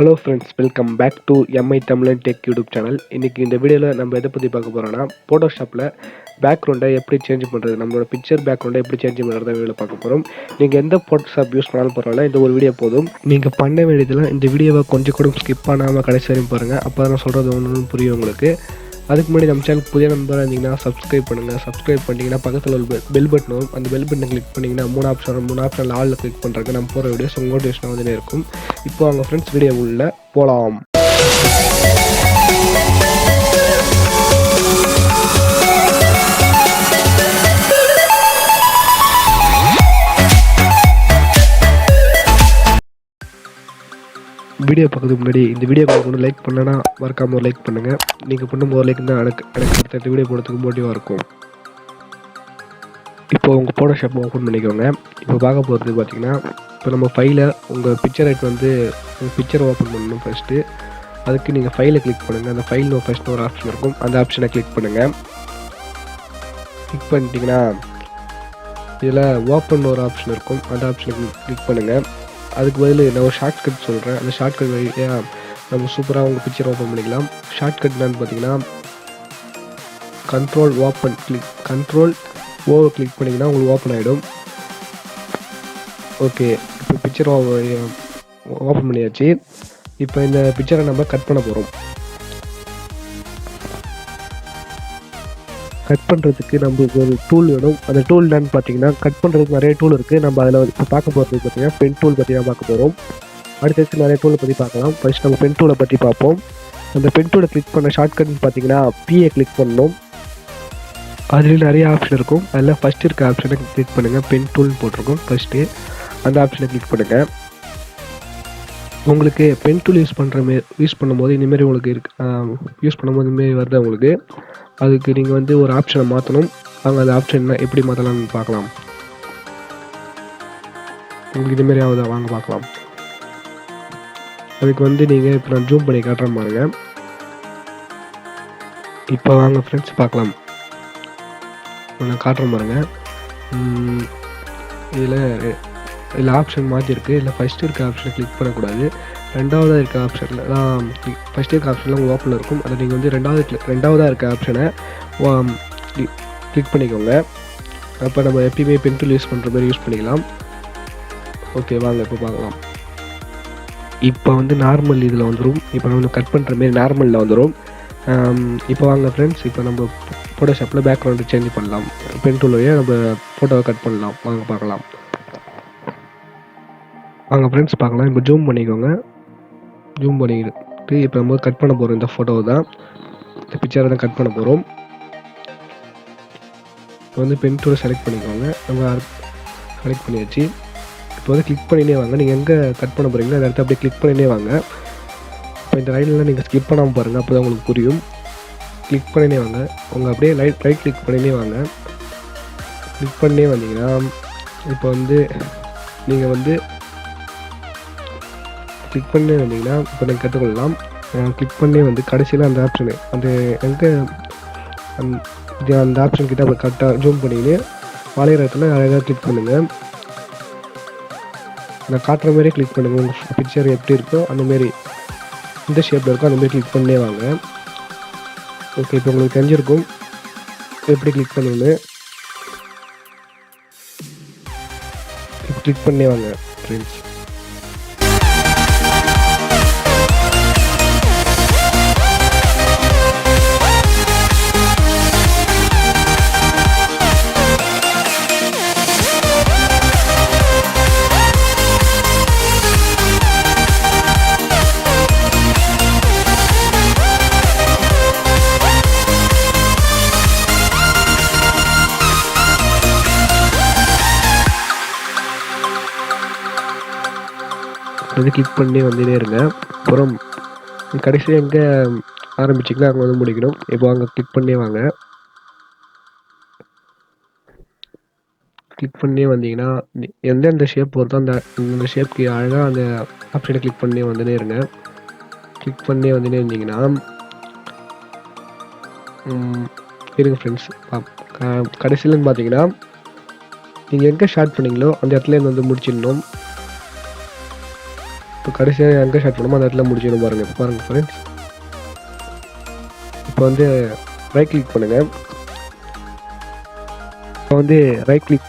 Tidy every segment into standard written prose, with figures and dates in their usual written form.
Hello friends, welcome back to MI Tamilan tech YouTube channel. இன்றைக்கி இந்த வீடியோவில் நம்ம எதை பற்றி பார்க்க போகிறோன்னா, ஃபோட்டோஷாப்பில் பேக்ரவுண்டை எப்படி சேஞ்ச் பண்ணுறது, நம்மளோட பிக்சர் பேக்ரவுண்டை எப்படி சேஞ்ச் பண்ணுறத வீடியோவில் பார்க்க போகிறோம். நீங்கள் எந்த ஃபோட்டோஷாப் யூஸ் பண்ணாலும் பரவாயில்ல, இந்த ஒரு வீடியோ போதும். நீங்கள் பண்ண வேண்டியதெல்லாம் இந்த வீடியோவை கொஞ்சம் கூட ஸ்கிப் பண்ணாமல் கடைசி வரையும் பாருங்கள். அப்போ தான் நான் சொல்கிறது ஒன்று புரியும் உங்களுக்கு. அதுக்கு முன்னாடி நம்ம சேனல் புதிய நம்பராக இருந்தீங்கன்னா சப்ஸ்கிரைப் பண்ணுங்கள். சப்ஸ்கிரைப் பண்ணிங்கன்னா பக்கத்தில் ஒரு பெல் பட்டன் வரும். அந்த பெல் பட்டனை கிளிக் பண்ணிங்கன்னா மூணு ஆப்ஷனில் ஆளில் கிளிக் பண்ணுறதுக்கு நம்ம போகிற வீடியோஸ் உங்கள் நோட்டிஃபிகேஷன் வந்துட்டே இருக்கும். இப்போ அவங்க ஃப்ரெண்ட்ஸ் வீடியோ உள்ள போகலாம். வீடியோ பார்க்கறதுக்கு முன்னாடி இந்த வீடியோ ஒன்று லைக் பண்ணலன்னா மறக்காமல் ஒரு லைக் பண்ணுங்கள். நீங்கள் பண்ணும் ஒரு லைக் தான் எனக்கு அடுத்த வீடியோ போடுறதுக்கு மோட்டிவாக இருக்கும். இப்போ உங்கள் ஃபோட்டோஷாப் ஓப்பன் பண்ணிக்கோங்க. இப்போ பார்க்க போகிறது பார்த்தீங்கன்னா, இப்போ நம்ம ஃபைலை உங்கள் பிக்சர் ரைட் வந்து உங்கள் பிக்சரை ஓப்பன் பண்ணணும். ஃபஸ்ட்டு அதுக்கு நீங்கள் ஃபைலை கிளிக் பண்ணுங்கள். அந்த ஃபைல் ஃபஸ்ட்டு ஒரு ஆப்ஷன் இருக்கும், அந்த ஆப்ஷனை கிளிக் பண்ணுங்கள். கிளிக் பண்ணிட்டீங்கன்னா இதில் ஓப்பன் ஒரு ஆப்ஷன் இருக்கும், அந்த ஆப்ஷனை கிளிக் பண்ணுங்கள். அதுக்கு பதில் நான் ஒரு ஷார்ட்கட் சொல்கிறேன். அந்த ஷார்ட்கட் வழியாக நம்ம சூப்பராக உங்கள் பிக்சர் ஓப்பன் பண்ணிக்கலாம். ஷார்ட்கட் என்னன்னு பார்த்தீங்கன்னா, கண்ட்ரோல் ஓவர் கிளிக் பண்ணிங்கன்னா உங்களுக்கு ஓப்பன் ஆகிடும். ஓகே, இப்போ பிக்சர் ஓப்பன் பண்ணியாச்சு. இப்போ இந்த பிக்சரை நம்ம கட் பண்ண போகிறோம். கட் பண்ணுறதுக்கு நம்மளுக்கு ஒரு டூல் வேணும். அந்த டூல் என்னன்னு பார்த்தீங்கன்னா, கட் பண்ணுறதுக்கு நிறைய டூல் இருக்குது. நம்ம அதில் இப்போ பார்க்க போகிறது பார்த்தீங்கன்னா பென் டூல் பற்றி தான் பார்க்க போகிறோம். அடுத்தடுத்து நிறைய டூலை பற்றி பார்க்கலாம். ஃபர்ஸ்ட் நம்ம பென் டூலை பற்றி பார்ப்போம். அந்த பென் டூலை கிளிக் பண்ண ஷார்ட்கட்னு பார்த்தீங்கன்னா பிஏ கிளிக் பண்ணணும். அதில் நிறைய ஆப்ஷன் இருக்கும். அதில் ஃபஸ்ட்டு இருக்க ஆப்ஷனை கிளிக் பண்ணுங்கள். பென் டூல்னு போட்டிருக்கோம் ஃபஸ்ட்டு, அந்த ஆப்ஷனை கிளிக் பண்ணுங்கள். உங்களுக்கு பென் டூல் யூஸ் பண்ணும்போது இந்தமாரி உங்களுக்கு யூஸ் பண்ணும்போது இந்தமாரி வருது உங்களுக்கு. அதுக்கு நீங்கள் வந்து ஒரு ஆப்ஷனை மாற்றணும். அவங்க அந்த ஆப்ஷன் எப்படி மாற்றலாம்னு பார்க்கலாம். உங்களுக்கு இதுமாரி ஆகுதா, வாங்க பார்க்கலாம். அதுக்கு வந்து நீங்கள் இப்போ நான் ஜூம் பண்ணி காட்டுறேன் பாருங்க. இப்போ வாங்க ஃப்ரெண்ட்ஸ் பார்க்கலாம். நான் காட்டுறேன் பாருங்க. இதில் ஆப்ஷன் மாற்றிருக்கு. இதில் ஃபஸ்ட்டு இருக்க ஆப்ஷனை கிளிக் பண்ணக்கூடாது. ரெண்டாவதாக இருக்க ஆப்ஷனில் தான் ஃபஸ்ட்டு இருக்க ஆப்ஷனில் உங்கள் ஓப்பனில் இருக்கும். அதை நீங்கள் வந்து ரெண்டாவதாக இருக்க ஆப்ஷனை கிளிக் பண்ணிக்கோங்க. அப்போ நம்ம எப்பயுமே பென் டூல் யூஸ் பண்ணுற மாதிரி யூஸ் பண்ணிக்கலாம். ஓகே, வாங்க இப்போ பார்க்கலாம். இப்போ வந்து நார்மல் இதில் வந்துடும். இப்போ நம்ம கட் பண்ணுற மாரி நார்மலில் வந்துடும். இப்போ வாங்க ஃப்ரெண்ட்ஸ், இப்போ நம்ம ஃபோட்டோஷாப்பில் பேக்ரவுண்டு சேஞ்ச் பண்ணலாம். பென் டூல் வழியாக நம்ம ஃபோட்டோவை கட் பண்ணலாம். வாங்க பார்க்கலாம். வாங்க ஃப்ரெண்ட்ஸ் பார்க்கலாம். இப்போ ஜூம் பண்ணிக்கோங்க. ஜூம் பண்ணிக்கிட்டு இப்போ நம்ம கட் பண்ண போகிறோம். இந்த ஃபோட்டோவை தான், இந்த பிக்சரை தான் கட் பண்ண போகிறோம். இப்போ வந்து பென் டூலை செலக்ட் பண்ணிக்கோங்க. நம்ம செலக்ட் பண்ணியாச்சு. இப்போ வந்து கிளிக் பண்ணினே வாங்க. நீங்கள் எங்கே கட் பண்ண போகிறீங்களோ அந்த இடத்த அப்படியே கிளிக் பண்ணினே வாங்க. இப்போ இந்த லைன்லாம் நீங்கள் ஸ்கிப் பண்ணாமல் பாருங்கள், அப்போ தான் உங்களுக்கு புரியும். கிளிக் பண்ணினே வாங்க. உங்கள் அப்படியே ரைட் கிளிக் பண்ணினே வாங்க. கிளிக் பண்ணினே வந்தீங்கன்னா இப்போ வந்து நீங்கள் வந்து கிளிக் பண்ணி வந்தீங்கன்னா இப்போ நீங்கள் கற்றுக்கொள்ளலாம். கிளிக் பண்ணி வந்து கடைசியில் அந்த ஆப்ஷனு அந்த எங்கே அந்த ஆப்ஷன் கிட்ட அப்போ கரெக்டாக ஜூம் பண்ணிக்கின்னு வளையிற இடத்துல அழகாக கிளிக் பண்ணுங்கள். நான் காட்டுற மாதிரியே கிளிக் பண்ணுங்கள். உங்கள் பிக்சர் எப்படி இருக்கோ அந்தமாரி, இந்த ஷேப்பில் இருக்கோ அந்தமாரி கிளிக் பண்ணே வாங்க. ஓகே, இப்போ உங்களுக்கு தெரிஞ்சிருக்கும் எப்படி கிளிக் பண்ணுன்னு. இப்போ கிளிக் பண்ணே வாங்க ஃப்ரெண்ட்ஸ். வந்து கிளிக் பண்ணி வந்துட்டே இருங்க. அப்புறம் கடைசியாக எங்கே ஆரம்பிச்சிங்களோ அங்கே வந்து முடிக்கணும். இப்போ அங்கே கிளிக் பண்ணி வாங்க. கிளிக் பண்ணி வந்தீங்கன்னா எந்தெந்த ஷேப் வருதோ அந்த ஷேப்க்கு அழகாக அந்த ஆப்ஷனை கிளிக் பண்ணி வந்துட்டே இருங்க. கிளிக் பண்ணி வந்துட்டே இருந்தீங்கன்னா இருங்க ஃப்ரெண்ட்ஸ். கடைசியிலன்னு பார்த்தீங்கன்னா நீங்கள் எங்கே ஸ்டார்ட் பண்ணீங்களோ அந்த இடத்துல வந்து முடிச்சிடணும். இப்போ கடைசியாக எங்கே ஸ்டார்ட் பண்ணுமோ அந்த இடத்துல முடிச்சிடும் பாருங்கள். ஃப்ரெண்ட்ஸ், இப்போ வந்து ரைட் கிளிக் பண்ணுங்கள். இப்போ வந்து ரைட் கிளிக்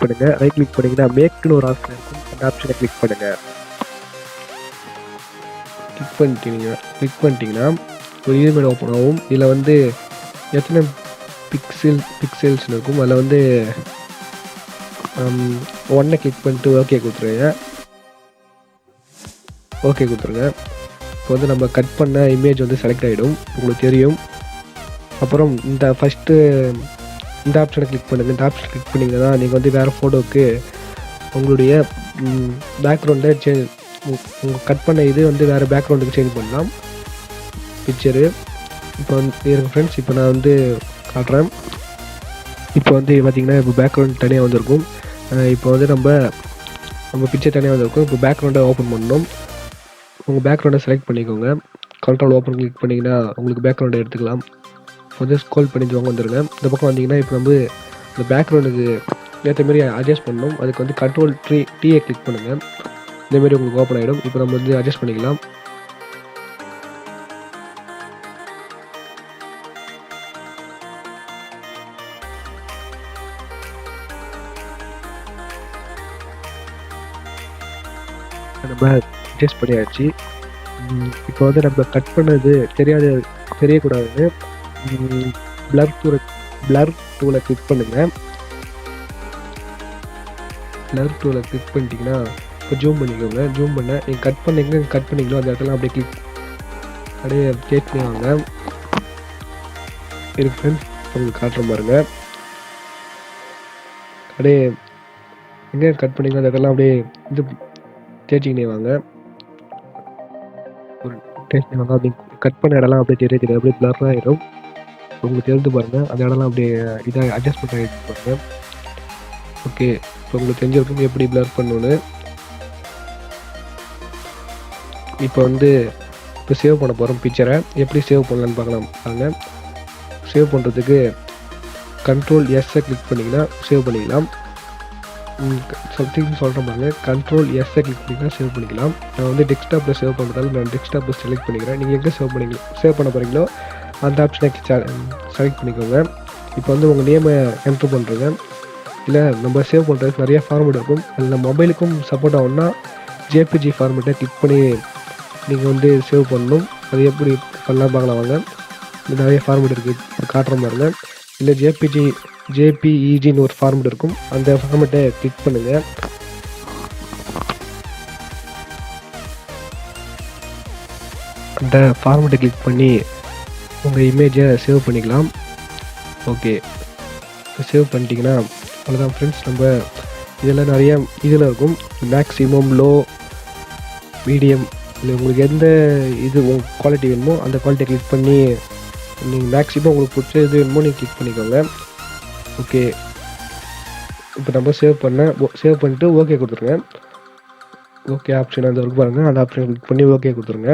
பண்ணிங்கன்னா மேக்னு ஒரு ஆப்ஷன் இருக்கும். அந்த ஆப்ஷனை கிளிக் பண்ணுங்கள். கிளிக் பண்ணிட்டீங்கன்னா ஒரு இமெயில் ஓப்பன் ஆகும். இதில் வந்து எத்தனை பிக்சல்ஸ்னு இருக்கும். அதில் வந்து 1 கிளிக் பண்ணிட்டு ஓகே கொடுத்துருங்க. இப்போ வந்து நம்ம கட் பண்ண இமேஜ் வந்து செலக்ட் ஆகிடும், உங்களுக்கு தெரியும். அப்புறம் இந்த ஃபஸ்ட்டு இந்த ஆப்ஷனை கிளிக் பண்ணுங்கள். இந்த ஆப்ஷன் கிளிக் பண்ணிங்கன்னா நீங்கள் வந்து வேறு ஃபோட்டோவுக்கு உங்களுடைய பேக்ரவுண்டை உங்கள் கட் பண்ண இது வந்து வேறு பேக்ரவுண்டுக்கு சேஞ்ச் பண்ணலாம் பிக்சரு. இப்போ வந்து இருங்க ஃப்ரெண்ட்ஸ், இப்போ நான் வந்து காட்டுறேன். இப்போ வந்து பார்த்திங்கன்னா இப்போ பேக்ரவுண்ட் தனியாக வந்திருக்கும். இப்போ வந்து நம்ம பிக்சர் தனியாக வந்திருக்கும். இப்போ பேக்ரவுண்டை ஓப்பன் பண்ணணும். உங்கள் பேக்ரவுண்டை செலக்ட் பண்ணிக்கோங்க. கண்ட்ரோல் ஓப்பன் கிளிக் பண்ணிங்கன்னா உங்களுக்கு பேக்ரவுண்டை எடுத்துக்கலாம். வந்து ஸ்க்ரோல் பண்ணிட்டு வாங்க வந்துடுங்க. இந்த பக்கம் வந்தீங்கன்னா இப்போ நம்ம இந்த பேக்ரவுண்டுக்கு ஏற்ற மாரி அட்ஜஸ்ட் பண்ணணும். அதுக்கு வந்து கண்ட்ரோல் டீயை கிளிக் பண்ணுங்கள். இந்தமாரி உங்களுக்கு ஓப்பன் ஆகிடும். இப்போ நம்ம வந்து அட்ஜஸ்ட் பண்ணிக்கலாம். நம்ம அட்ஜஸ்ட் பண்ணியாச்சு. இப்போ வந்து நம்ம கட் பண்ணது தெரியக்கூடாது. பிளர் டூலை கிளிக் பண்ணுங்கள். பிளர் டூலை கிளிக் பண்ணிட்டீங்கன்னா இப்போ ஜூம் பண்ணிக்கோங்க. ஜூம் பண்ண நீங்கள் கட் பண்ணிங்களோ அந்த இடத்துல அப்படியே அப்படியே கேட்கணும் வாங்க. இருக்கு ஃப்ரெண்ட்ஸ், உங்களுக்கு காட்டுற பாருங்க. அப்படியே எங்கே கட் பண்ணிங்களோ அந்த இடத்துல அப்படியே இது தேய்ச்சிக்கினே வாங்க. ஒரு தேய்ச்சினே வாங்க. அப்படி கட் பண்ண இடம்லாம் அப்படியே தெரியாது, அப்படியே பிளர் ஆகிடும். உங்களுக்கு தெரிஞ்சு பாருங்கள். அந்த இடம்லாம் அப்படியே இதாக அட்ஜஸ்ட்மெண்ட் ஆகிடுச்சு பாருங்கள். ஓகே, இப்போ உங்களுக்கு தெரிஞ்சிருக்கும் எப்படி பிளர் பண்ணணுன்னு. இப்போ வந்து இப்போ சேவ் பண்ண போகிறோம் பிக்சரை. எப்படி சேவ் பண்ணலான்னு பார்க்கலாம் பாருங்க. சேவ் பண்ணுறதுக்கு கண்ட்ரோல் எஸ்ஸை கிளிக் பண்ணிங்கன்னா சேவ் பண்ணிக்கலாம். சொல்கிறேன் பாருங்க. கண்ட்ரோல் எஸ்ஸை கிளிக் பண்ணிங்கன்னா சேவ் பண்ணிக்கலாம். நான் வந்து டெஸ்க்டாப்பில் சேவ் பண்ணுறதால நான் டெஸ்க்டாப்பில் செலக்ட் பண்ணிக்கிறேன். நீங்கள் எங்கே சேவ் பண்ண போகிறீங்களோ அந்த ஆப்ஷனை செலக்ட் பண்ணிக்கோங்க. இப்போ வந்து உங்கள் நேமை என்ட்ரு பண்ணுறங்க. இல்லை நம்ம சேவ் பண்ணுறதுக்கு நிறைய ஃபார்மேட் இருக்கும். அதில் மொபைலுக்கும் சப்போர்ட் ஆகும்னா ஜேபிஜி ஃபார்மேட்டை கிளிக் பண்ணி நீங்கள் வந்து சேவ் பண்ணணும். அது எப்படி பண்ணலாம் பார்க்கலாம் வாங்க. இது நிறைய ஃபார்மேட் இருக்குது, காட்டுற பாருங்க. இல்லை ஜேபிஇஜின்னு ஒரு ஃபார்மேட் இருக்கும். அந்த ஃபார்மேட்டை கிளிக் பண்ணுங்கள். அந்த ஃபார்மேட்டை கிளிக் பண்ணி உங்கள் இமேஜை சேவ் பண்ணிக்கலாம். ஓகே, சேவ் பண்ணிட்டீங்கன்னா அவ்வளோதான் ஃப்ரெண்ட்ஸ். நம்ம இதெல்லாம் நிறைய இதில் இருக்கும். மேக்ஸிமம், லோ, மீடியம், இல்லை உங்களுக்கு எந்த இது குவாலிட்டி வேணுமோ அந்த குவாலிட்டியை கிளிக் பண்ணி நீங்கள் மேக்ஸிமம் உங்களுக்கு பிடிச்ச இது வேணுமோ நீங்கள் கிளிக் பண்ணிக்கோங்க. ஓகே, இப்போ நம்ம சேவ் பண்ணிட்டு ஓகே கொடுத்துருங்க. ஓகே ஆப்ஷன் அந்த இருக்கு பாருங்கள். அந்த ஆப்ஷனை கிளிக் பண்ணி ஓகே கொடுத்துருங்க.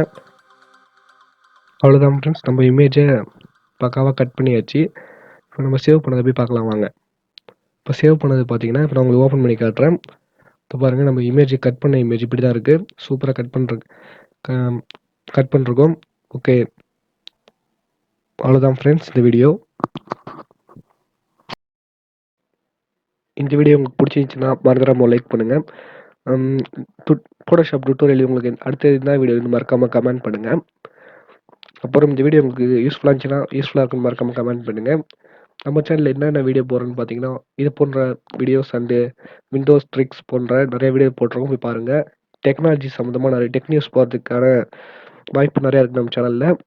அவ்வளோதான் ஃப்ரெண்ட்ஸ், நம்ம இமேஜை பக்காவாக கட் பண்ணியாச்சு. இப்போ நம்ம சேவ் பண்ணதை போய் பார்க்கலாம் வாங்க. இப்போ சேவ் பண்ணது பார்த்தீங்கன்னா இப்போ நான் உங்களுக்கு ஓப்பன் பண்ணி காட்டுறேன். இப்போ பாருங்கள், நம்ம இமேஜ் கட் பண்ண இமேஜ் இப்படி தான் இருக்குது. சூப்பராக கட் பண்ணிருக்கோம். ஓகே, அவ்வளோதான் ஃப்ரெண்ட்ஸ் இந்த வீடியோ. இந்த வீடியோ உங்களுக்கு பிடிச்சிருந்துச்சுன்னா மறந்துடாமல் லைக் பண்ணுங்கள். ஃபோட்டோஷாப் டுட்டோரியல் உங்களுக்கு அடுத்த என்ன வீடியோ மறக்காமல் கமெண்ட் பண்ணுங்கள். அப்புறம் இந்த வீடியோ உங்களுக்கு யூஸ்ஃபுல்லாக இருக்குன்னு மறக்காமல் கமெண்ட் பண்ணுங்கள். நம்ம சேனலில் என்னென்ன வீடியோ போடுறோன்னு பார்த்தீங்கன்னா இது போன்ற வீடியோஸ் அண்டு விண்டோஸ் ட்ரிக்ஸ் போன்ற நிறைய வீடியோ போட்டிருக்கோம், போய் பாருங்கள். டெக்னாலஜி சம்மந்தமாக நிறைய டெக் நியூஸ் போகிறதுக்கான வாய்ப்பு நிறையா இருக்குது நம்ம சேனலில்.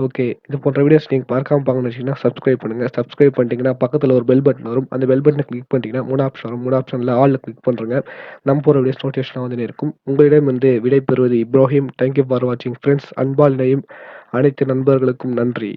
ஓகே, இது போன்ற வீடியோஸ் நீங்கள் பார்க்கணும்னு வச்சிங்கன்னா சப்ஸ்கிரைப் பண்ணுங்கள். சப்ஸ்கிரைப் பண்ணிட்டீங்கன்னா பக்கத்தில் ஒரு பெல் பட்டன் வரும். அந்த பெல் பட்டனை கிளிக் பண்ணிட்டீங்கன்னா 3 ஆப்ஷன் வரும். 3 ஆப்ஷனில் ஆலில் கிளிக் பண்ணுறேங்க. நம்ம போகிற வீடியோஸ் நோட்டிஃபிகேஷன் வந்து இருக்கும். உங்களிடம் வந்து விடை பெறுவது இப்ராஹிம். தேங்க்யூ ஃபார் வாட்சிங் ஃப்ரெண்ட்ஸ். அன்பால் இணையும் அனைத்து நண்பர்களுக்கும் நன்றி.